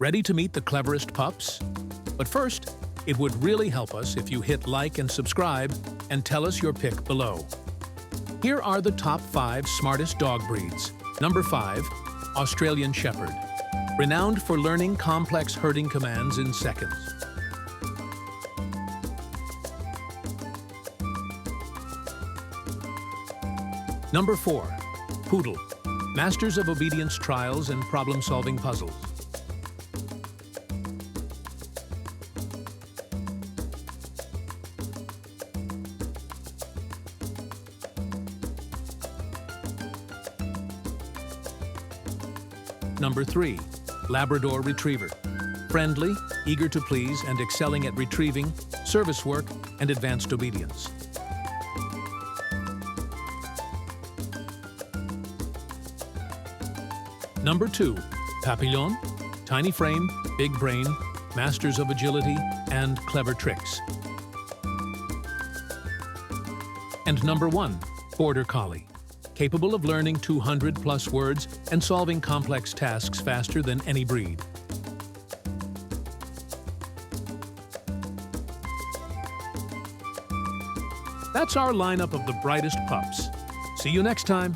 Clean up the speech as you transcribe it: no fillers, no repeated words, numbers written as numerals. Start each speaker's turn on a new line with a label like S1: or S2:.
S1: Ready to meet the cleverest pups? But first, it would really help us if you hit like and subscribe and tell us your pick below. Here are the top 5 smartest dog breeds. Number 5, Australian Shepherd. Renowned for learning complex herding commands in seconds. Number 4, Poodle. Masters of obedience trials and problem-solving puzzles. Number 3, Labrador Retriever. Friendly, eager to please, and excelling at retrieving, service work, and advanced obedience. Number 2, Papillon. Tiny frame, big brain, masters of agility, and clever tricks. And number 1, Border Collie. Capable of learning 200+ words and solving complex tasks faster than any breed. That's our lineup of the brightest pups. See you next time.